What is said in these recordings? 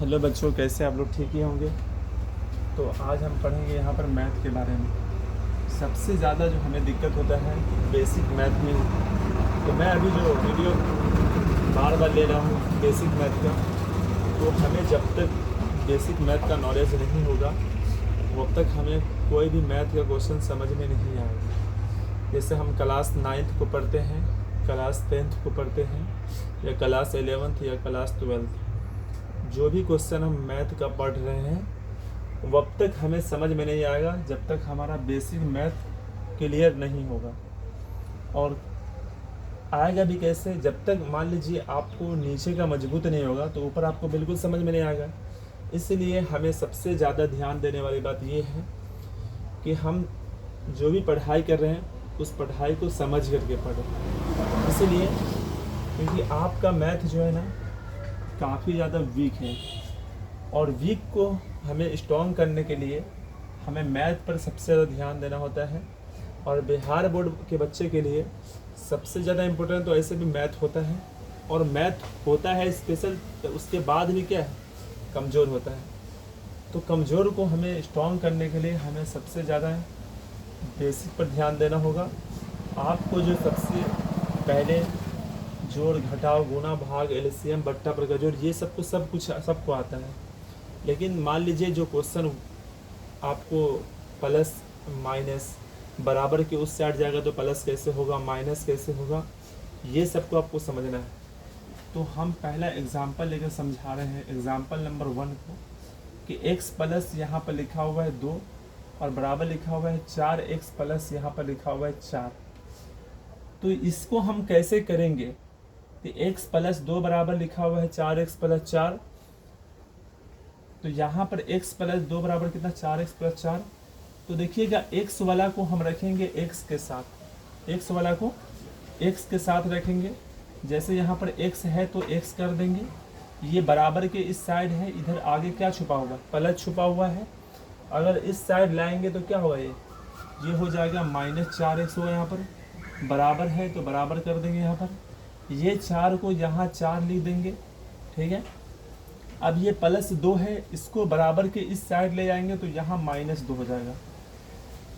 Hello बच्चों, कैसे आप लोग? ठीक ही होंगे। तो आज हम पढ़ेंगे यहाँ पर मैथ के बारे में। सबसे ज़्यादा जो हमें दिक्कत होता है बेसिक मैथ में। तो मैं अभी जो वीडियो बार बार ले रहा हूँ बेसिक मैथ का, तो हमें जब तक बेसिक मैथ का नॉलेज नहीं होगा तब तक हमें कोई भी मैथ का क्वेश्चन समझ में नहीं आएगा। जैसे हम क्लास 9th को पढ़ते हैं, क्लास 10th को पढ़ते हैं, या क्लास 11th या क्लास 12th, जो भी क्वेश्चन हम मैथ का पढ़ रहे हैं वब तक हमें समझ में नहीं आएगा जब तक हमारा बेसिक मैथ क्लियर नहीं होगा। और आएगा भी कैसे? जब तक मान लीजिए आपको नीचे का मजबूत नहीं होगा तो ऊपर आपको बिल्कुल समझ में नहीं आएगा। इसलिए हमें सबसे ज़्यादा ध्यान देने वाली बात ये है कि हम जो भी पढ़ाई कर रहे हैं उस पढ़ाई को समझ करके पढ़ें। इसलिए क्योंकि आपका मैथ जो है ना काफ़ी ज़्यादा वीक है, और वीक को हमें स्ट्रॉन्ग करने के लिए हमें मैथ पर सबसे ज़्यादा ध्यान देना होता है। और बिहार बोर्ड के बच्चे के लिए सबसे ज़्यादा इम्पोर्टेंट तो ऐसे भी मैथ होता है, और मैथ होता है स्पेशल, उसके बाद भी क्या है, कमज़ोर होता है। तो कमज़ोर को हमें स्ट्रॉन्ग करने के लिए हमें सबसे ज़्यादा बेसिक पर ध्यान देना होगा। आपको जो सबसे पहले जोड़, घटाव, गुणा, भाग, एलसीएम, बट्टा, प्रगजोड़, ये सब कुछ सबको आता है। लेकिन मान लीजिए जो क्वेश्चन आपको प्लस माइनस बराबर के उस साइड जाएगा तो प्लस कैसे होगा, माइनस कैसे होगा, ये सबको आपको समझना है। तो हम पहला एग्जाम्पल लेकर समझा रहे हैं, एग्जाम्पल नंबर 1 को, कि x प्लस यहाँ पर लिखा हुआ है 2 और बराबर लिखा हुआ है 4x प्लस यहाँ पर लिखा हुआ है 4। तो इसको हम कैसे करेंगे? तो x प्लस 2 बराबर लिखा हुआ है 4x प्लस 4, तो यहाँ पर x प्लस 2 बराबर कितना, 4x प्लस 4। तो देखिएगा x वाला को हम रखेंगे x के साथ, x वाला को x के साथ रखेंगे। जैसे यहाँ पर x है तो x कर देंगे, ये बराबर के इस साइड है, इधर आगे क्या छुपा हुआ है, प्लस छुपा हुआ है। अगर इस साइड लाएंगे तो क्या होगा, ये हो जाएगा -4x होगा। यहाँ पर बराबर है तो बराबर कर देंगे, यहाँ पर ये 4 को यहाँ 4 लिख देंगे, ठीक है। अब ये +2 है, इसको बराबर के इस साइड ले जाएंगे तो यहाँ -2 हो जाएगा।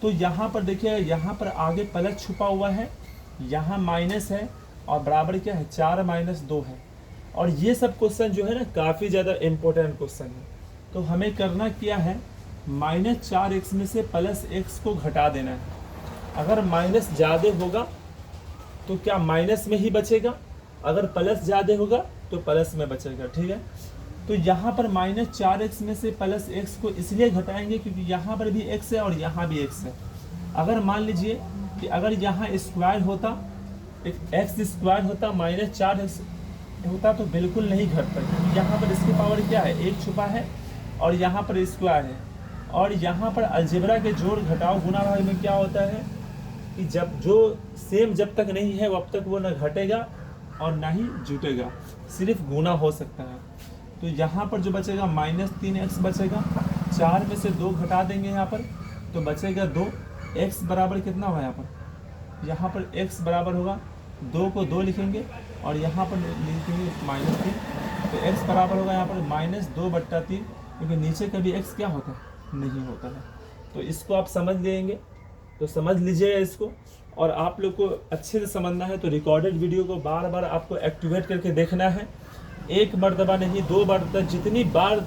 तो यहाँ पर देखिए, यहाँ पर आगे प्लस छुपा हुआ है, यहाँ माइनस है, और बराबर क्या है, 4 - 2 है। और ये सब क्वेश्चन जो है ना काफ़ी ज़्यादा इम्पोर्टेंट क्वेश्चन है। तो हमें करना क्या है, -4x में से +x को घटा देना है। अगर माइनस ज़्यादा होगा तो क्या माइनस में ही बचेगा, अगर प्लस ज़्यादा होगा तो प्लस में बचेगा, ठीक है। तो यहाँ पर -4x में से +x को इसलिए घटाएंगे क्योंकि यहाँ पर भी x है और यहाँ भी x है। अगर मान लीजिए कि अगर यहाँ स्क्वायर होता, एक x स्क्वायर होता, -4x होता, तो बिल्कुल नहीं घटता, क्योंकि यहाँ पर इसकी पावर क्या है, 1 छुपा है और यहाँ पर स्क्वायर है। और यहाँ पर अलजेब्रा के जोड़, घटाव, गुणा, भाग में क्या होता है कि जब जो सेम जब तक नहीं है तब तक वो ना घटेगा और ना ही जुटेगा, सिर्फ गुना हो सकता है। तो यहाँ पर जो बचेगा -3x बचेगा, 4 में से 2 घटा देंगे यहाँ पर तो बचेगा 2। x बराबर कितना होगा, यहाँ पर x बराबर होगा 2 को 2 लिखेंगे और यहाँ पर लिखेंगे -3। तो x बराबर होगा यहाँ पर -2/3, क्योंकि नीचे कभी x क्या होता है, नहीं होता है। तो इसको आप समझ लेंगे, तो समझ लीजिएगा इसको। और आप लोग को अच्छे से समझना है तो रिकॉर्डेड वीडियो को बार बार आपको एक्टिवेट करके देखना है, एक मरतबा नहीं 2 बार तक, जितनी बार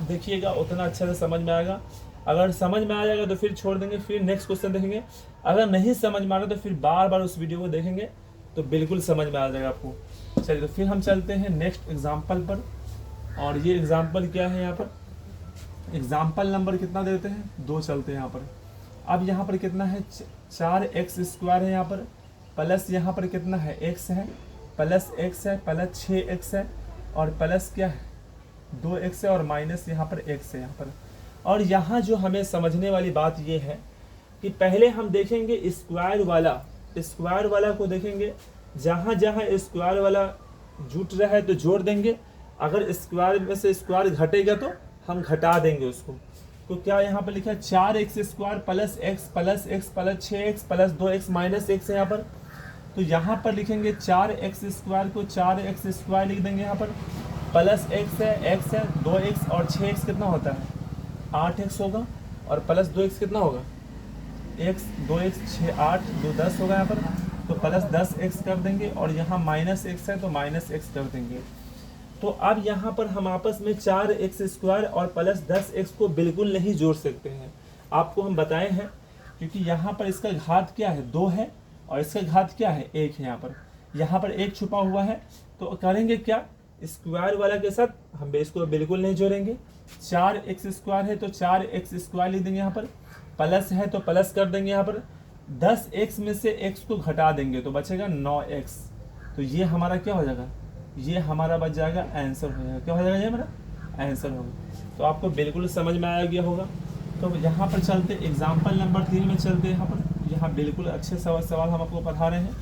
देखिएगा उतना अच्छे से समझ में आएगा। अगर समझ में आ जाएगा तो फिर छोड़ देंगे, फिर नेक्स्ट क्वेश्चन देखेंगे। अगर नहीं समझ में आ रहा तो फिर बार बार उस वीडियो को देखेंगे तो बिल्कुल समझ में आ जाएगा आपको। चलिए, तो फिर हम चलते हैं नेक्स्ट एग्जाम्पल पर। और ये एग्जाम्पल क्या है, यहाँ पर एग्जाम्पल नंबर कितना देते हैं, 2 चलते हैं यहाँ पर। अब यहाँ पर कितना है, 4x स्क्वायर है, यहाँ पर प्लस यहाँ पर कितना है, x है, प्लस x है, प्लस 6x है, और प्लस क्या है, 2x है, और माइनस यहाँ पर x है यहाँ पर। और यहाँ जो हमें समझने वाली बात ये है कि पहले हम देखेंगे स्क्वायर वाला को देखेंगे, जहाँ जहाँ स्क्वायर वाला जुट रहा है तो जोड़ देंगे, अगर स्क्वायर में से स्क्वायर घटेगा तो हम घटा देंगे उसको। तो क्या यहाँ पर लिखा है, 4x square plus x plus 6x plus 2x minus x है यहाँ पर। तो यहाँ पर लिखेंगे 4x स्क्वायर को 4x स्क्वायर लिख देंगे यहाँ पर। प्लस एक्स है 2x और 6x कितना होता है 8x होगा, और प्लस 2x कितना होगा x 2x 6 8 2 10 होगा यहाँ पर, तो प्लस 10x कर देंगे, और यहाँ माइनस x है तो माइनस x कर देंगे। तो अब यहाँ पर हम आपस में 4x² और प्लस 10x को बिल्कुल नहीं जोड़ सकते हैं, आपको हम बताए हैं, क्योंकि यहाँ पर इसका घात क्या है 2 है और इसका घात क्या है 1 है। यहाँ पर 1 छुपा हुआ है, तो करेंगे क्या, स्क्वायर वाला के साथ हम इसको बिल्कुल नहीं जोड़ेंगे। 4x² है तो 4x² लिख देंगे, यहाँ पर प्लस है तो प्लस कर देंगे, यहाँ पर 10x में से x को घटा देंगे तो बचेगा 9x। तो ये हमारा क्या हो जाएगा, ये हमारा बच जाएगा आंसर हो जाएगा। क्या हो जाएगा, ये हमारा आंसर होगा। तो आपको बिल्कुल समझ में आया गया होगा। तो यहाँ पर चलते एग्जाम्पल नंबर 3 में चलते। यहाँ बिल्कुल अच्छे सवाल हम आपको पढ़ा रहे हैं।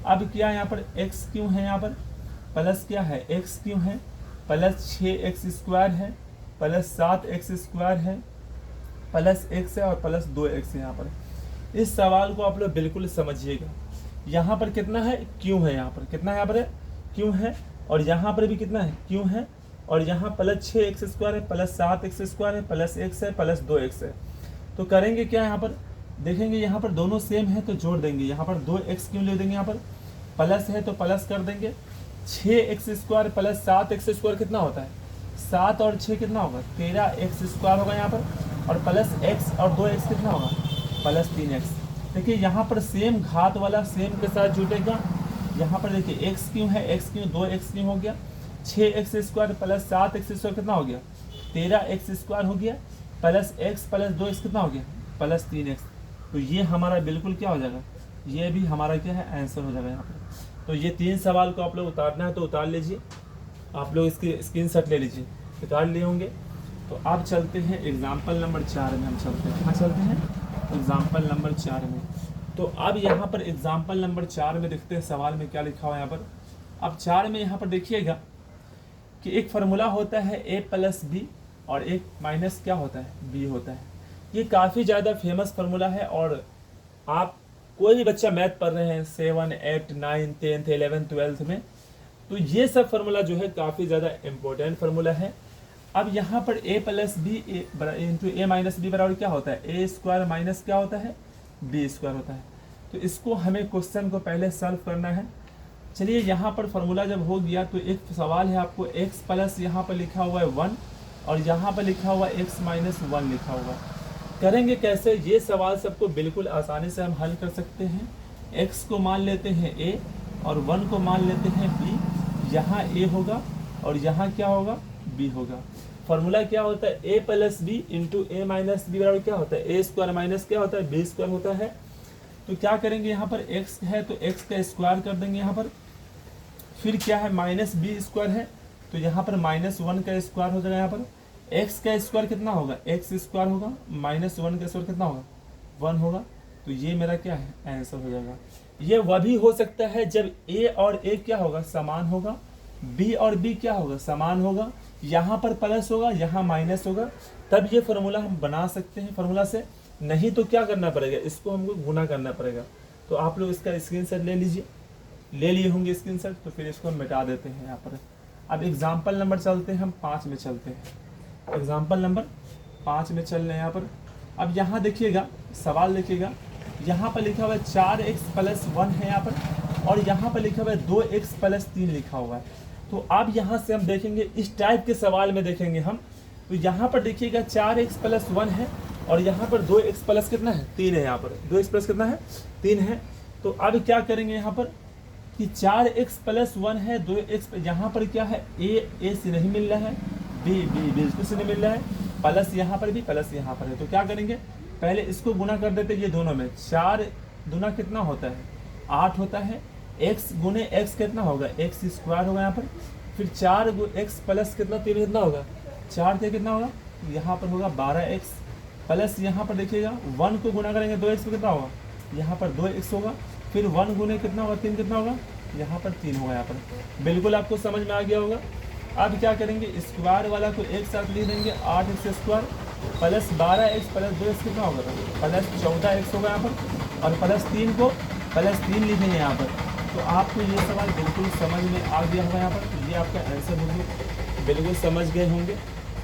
अब क्या यहाँ पर x क्यों है, यहाँ पर प्लस क्या है x क्यों है, प्लस 6x² है, प्लस 7x² है, प्लस x है और प्लस 2x है। यहाँ पर इस सवाल को आप लोग बिल्कुल समझिएगा। यहाँ पर कितना है क्यों है, यहाँ पर कितना है, यहाँ पर क्यों है, और यहाँ पर भी कितना है क्यों है, और यहाँ प्लस 6x² है, प्लस 7x² है, प्लस x है, प्लस 2x है। तो करेंगे क्या, यहाँ पर देखेंगे, यहाँ पर दोनों सेम है तो जोड़ देंगे। यहाँ पर 2x क्यों ले देंगे, यहाँ पर प्लस है तो प्लस कर देंगे। 6x² प्लस 7x² कितना होता है 7 और 6 कितना होगा 13x² होगा यहाँ पर, और प्लस x और 2x कितना होगा प्लस 3x। देखिए यहाँ पर सेम घात वाला सेम के साथ जुटेगा। यहाँ पर देखिए x क्यों है, x क्यों 2x क्यों हो गया, 6x² प्लस 7x² कितना हो गया 13x² हो गया, प्लस x प्लस 2x कितना हो गया प्लस 3x। तो ये हमारा बिल्कुल क्या हो जाएगा, ये भी हमारा क्या है आंसर हो जाएगा यहाँ पर। तो ये 3 सवाल को आप लोग उतारना है तो उतार लीजिए, आप लोग इसकी स्क्रीनशॉट ले लीजिए, उतार लिए होंगे। तो अब चलते हैं एग्जाम्पल नंबर 4 में। हम चलते हैं, कहाँ चलते हैं, एग्जाम्पल नंबर 4 में। तो अब यहाँ पर एग्जाम्पल नंबर 4 में देखते हैं सवाल में क्या लिखा हुआ है यहाँ पर। अब 4 में यहाँ पर देखिएगा कि एक फार्मूला होता है a प्लस बी और एक माइनस क्या होता है b होता है। ये काफ़ी ज़्यादा फेमस फार्मूला है, और आप कोई भी बच्चा मैथ पढ़ रहे हैं 7, 8, 9, 10, 11, 12 में, तो ये सब फार्मूला जो है काफ़ी ज़्यादा इम्पोर्टेंट फार्मूला है। अब यहाँ पर a plus B into A minus B बराबर क्या होता है a² माइनस क्या होता है b² होता है। तो इसको हमें क्वेश्चन को पहले सॉल्व करना है। चलिए यहाँ पर फार्मूला जब हो गया तो एक सवाल है आपको x प्लस यहाँ पर लिखा हुआ है 1 और यहाँ पर लिखा हुआ x माइनस 1 लिखा हुआ। करेंगे कैसे, ये सवाल सबको बिल्कुल आसानी से हम हल कर सकते हैं। x को मान लेते हैं a और 1 को मान लेते हैं b। यहाँ a होगा और यहाँ क्या होगा b होगा। फार्मूला क्या होता है a plus B into A minus B बराबर क्या होता है a² माइनस क्या होता है b² होता है। तो क्या करेंगे, यहाँ पर x है तो x का स्क्वायर कर देंगे यहाँ पर, फिर क्या है माइनस b² है तो यहाँ पर माइनस 1 का स्क्वायर हो जाएगा। यहाँ पर x का स्क्वायर कितना होगा x² होगा, माइनस 1 का स्क्वायर कितना होगा 1 होगा। तो ये मेरा क्या है आंसर हो जाएगा। ये वह भी हो सकता है जब a और a क्या होगा समान होगा, b और b क्या होगा समान होगा, यहाँ पर प्लस होगा यहाँ माइनस होगा, तब ये फार्मूला हम बना सकते हैं फार्मूला से। नहीं तो क्या करना पड़ेगा, इसको हमको गुना करना पड़ेगा। तो आप लोग इसका स्क्रीनशॉट ले लीजिए, ले लिए होंगे स्क्रीनशॉट, तो फिर इसको हम मिटा देते हैं यहाँ पर। अब एग्जाम्पल नंबर चलते हैं, हम 5 में चलते हैं। एग्जाम्पल नंबर 5 में चल रहे हैं यहाँ पर। अब यहाँ देखिएगा सवाल देखिएगा, यहाँ पर लिखा हुआ है 4x प्लस 1 है यहाँ पर, और यहाँ पर लिखा हुआ है 2x प्लस 3 लिखा हुआ है। तो अब यहाँ से हम देखेंगे इस टाइप के सवाल में देखेंगे हम, तो यहाँ पर देखिएगा 4x प्लस 1 है और यहाँ पर 2x प्लस कितना है 3 है। यहाँ पर 2x प्लस कितना है 3 है। तो अब क्या करेंगे यहाँ पर कि 4x प्लस 1 है 2x, यहाँ पर क्या है a से नहीं मिल रहा है, b बिल्कुल से नहीं मिल रहा है, प्लस यहाँ पर भी प्लस यहाँ पर है। तो क्या करेंगे पहले इसको गुना कर देते ये दोनों में। 4 दूना कितना होता है 8 होता है, x गुने x कितना होगा x² होगा यहाँ पर, फिर 4x प्लस कितना 3 कितना होगा 4 से कितना होगा यहाँ पर होगा 12x, प्लस यहाँ पर देखिएगा 1 को गुना करेंगे 2x पे कितना होगा यहाँ पर 2x होगा, फिर 1 गुने कितना होगा 3 कितना होगा यहाँ पर 3 होगा। यहाँ पर बिल्कुल आपको समझ में आ गया होगा। अब क्या करेंगे स्क्वायर वाला को एक साथ लिख देंगे 8x² plus 12x plus 2x कितना होगा प्लस 14x होगा यहाँ पर, और प्लस 3 को प्लस 3 लिखेंगे यहाँ पर। तो आपको ये सवाल बिल्कुल समझ में आ गया होगा यहाँ पर। ये आपका आंसर होगा। बिल्कुल समझ गए होंगे,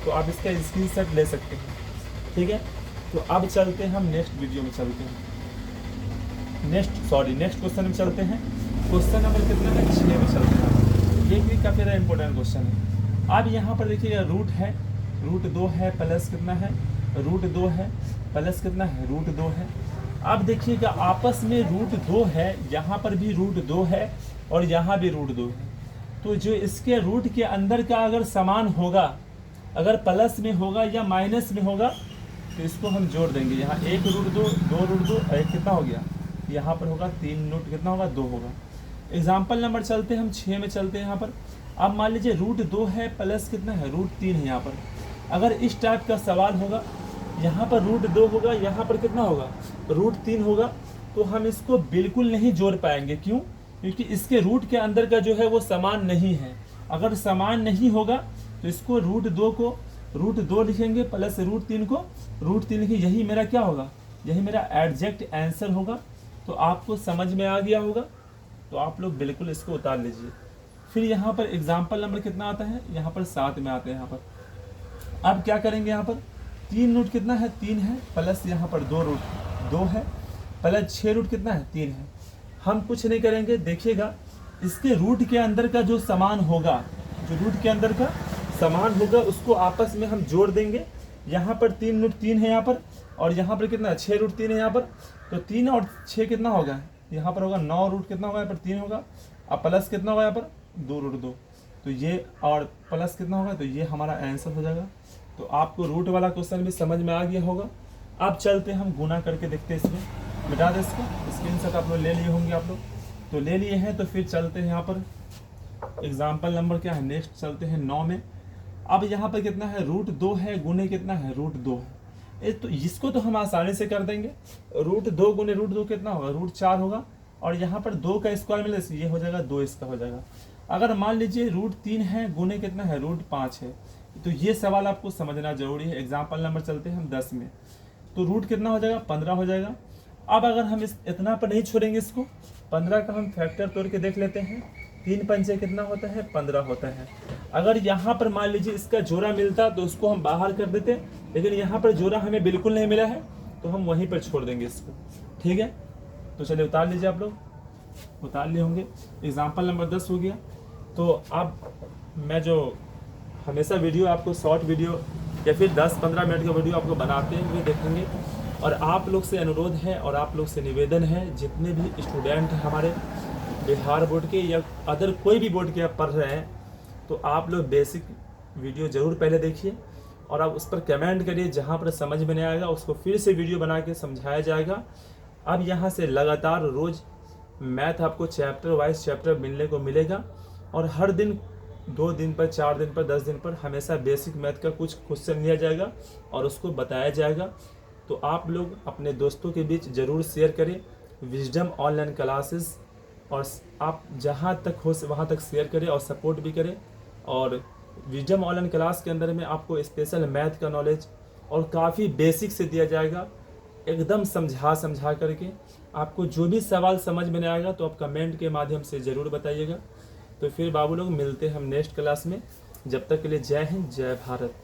तो आप इसका स्क्रीनशॉट ले सकते हैं। ठीक है, तो अब चलते हैं हम नेक्स्ट वीडियो में चलते हैं, नेक्स्ट क्वेश्चन में चलते हैं। क्वेश्चन नंबर कितना है, 6 में चलते हैं। ये भी काफ़ी ज़्यादा इंपॉर्टेंट क्वेश्चन है। अब यहाँ पर देखिएगा रूट है, रूट 2 है प्लस कितना है, रूट 2 है प्लस कितना है, रूट 2 है। अब देखिएगा आपस में रूट 2 है, यहाँ पर भी रूट 2 है और यहाँ भी रूट 2 है। तो जो इसके रूट के अंदर का अगर समान होगा, अगर प्लस में होगा या माइनस में होगा, तो इसको हम जोड़ देंगे। यहाँ एक रूट 2, 2 रूट 2, एक कितना हो गया, यहाँ पर होगा 3 रूट कितना होगा, 2 होगा। एग्जाम्पल नंबर चलते हैं हम 6 में चलते हैं। यहाँ पर अब मान लीजिए रूट 2 है प्लस कितना है, रूट 3 है। यहाँ पर अगर इस टाइप का सवाल होगा, यहाँ पर रूट 2 होगा, यहाँ पर कितना होगा, रूट 3 होगा, तो हम इसको बिल्कुल नहीं जोड़ पाएंगे। क्यों? क्योंकि इसके रूट के अंदर का जो है वो समान नहीं है। अगर समान नहीं होगा तो इसको रूट 2 को रूट 2 लिखेंगे प्लस रूट 3 को रूट 3 लिखेंगे। यही मेरा क्या होगा, यही मेरा एग्जैक्ट आंसर होगा। तो आपको समझ में आ गया होगा, तो आप लोग बिल्कुल इसको उतार लीजिए। फिर यहाँ पर एग्जाम्पल नंबर कितना आता है, यहाँ पर 7 में आते हैं। यहाँ पर अब क्या करेंगे, यहाँ पर 3 रूट कितना है, 3 है प्लस यहाँ पर 2 रूट 2 है प्लस 6 रूट कितना है, 3 है। हम कुछ नहीं करेंगे, देखिएगा इसके रूट के अंदर का जो समान होगा, जो रूट के अंदर का समान होगा उसको आपस में हम जोड़ देंगे। यहाँ पर 3 रूट 3 है यहाँ पर, और यहाँ पर कितना 6 रूट 3 है यहाँ पर। तो 3 और 6 कितना होगा, यहाँ पर होगा 9 रूट कितना होगा, यहाँ पर 3 होगा। अब प्लस कितना होगा यहाँ पर 2 रूट 2, तो ये और प्लस कितना होगा, तो ये हमारा आंसर हो जाएगा। तो आपको रूट वाला क्वेश्चन भी समझ में आ गया होगा। अब चलते हम गुना करके देखते हैं। इसमें मिटा दे इसको, स्क्रीनशॉट आप लोग ले लिए होंगे, आप लोग तो ले लिए हैं। तो फिर चलते हैं यहाँ पर एग्जाम्पल नंबर क्या है, नेक्स्ट चलते हैं 9 में। अब यहाँ पर कितना है, रूट 2 है गुने कितना है, रूट 2 है। तो इसको तो हम आसानी से कर देंगे। रूट 2 गुने रूट 2 कितना होगा, रूट 4 होगा। और यहाँ पर 2 का स्क्वायर मिले, ये हो जाएगा 2 इसका हो जाएगा। अगर मान लीजिए रूट 3 है गुने कितना है, रूट 5 है। तो ये सवाल आपको समझना जरूरी है। एग्जाम्पल नंबर चलते हैं हम 10 में। तो रूट कितना हो जाएगा, 15 हो जाएगा। अब अगर हम इस इतना पर नहीं छोड़ेंगे, इसको 15 का हम फैक्टर तोड़ के देख लेते हैं। 3 पंचे कितना होता है, 15 होता है। अगर यहाँ पर मान लीजिए इसका जोड़ा मिलता तो उसको हम बाहर कर देते, लेकिन यहाँ पर जोड़ा हमें बिल्कुल नहीं मिला है, तो हम वहीं पर छोड़ देंगे इसको। ठीक है, तो चलिए उतार लीजिए, आप लोग उतार लिए होंगे। एग्जाम्पल नंबर 10 हो गया। तो अब मैं जो हमेशा वीडियो आपको शॉर्ट वीडियो या फिर 10-15 मिनट का वीडियो आपको बनाते हुए देखेंगे। और आप लोग से अनुरोध है और आप लोग से निवेदन है, जितने भी स्टूडेंट हैं हमारे बिहार बोर्ड के या अदर कोई भी बोर्ड के आप पढ़ रहे हैं, तो आप लोग बेसिक वीडियो ज़रूर पहले देखिए और आप उस पर कमेंट करिए। जहाँ पर समझ में नहीं आएगा उसको फिर से वीडियो बना के समझाया जाएगा। अब यहाँ से लगातार रोज़ मैथ आपको चैप्टर वाइज चैप्टर मिलने को मिलेगा। और हर दिन 2 दिन पर, 4 दिन पर, 10 दिन पर हमेशा बेसिक मैथ का कुछ क्वेश्चन लिया जाएगा और उसको बताया जाएगा। तो आप लोग अपने दोस्तों के बीच ज़रूर शेयर करें विजडम ऑनलाइन क्लासेस, और आप जहाँ तक हो वहाँ तक शेयर करें और सपोर्ट भी करें। और विजडम ऑनलाइन क्लास के अंदर में आपको स्पेशल मैथ का नॉलेज और काफ़ी बेसिक से दिया जाएगा, एकदम समझा करके। आपको जो भी सवाल समझ में नहीं आएगा तो आप कमेंट के माध्यम से ज़रूर बताइएगा। तो फिर बाबू लोग मिलते हैं हम नेक्स्ट क्लास में। जब तक के लिए जय हिंद, जय भारत।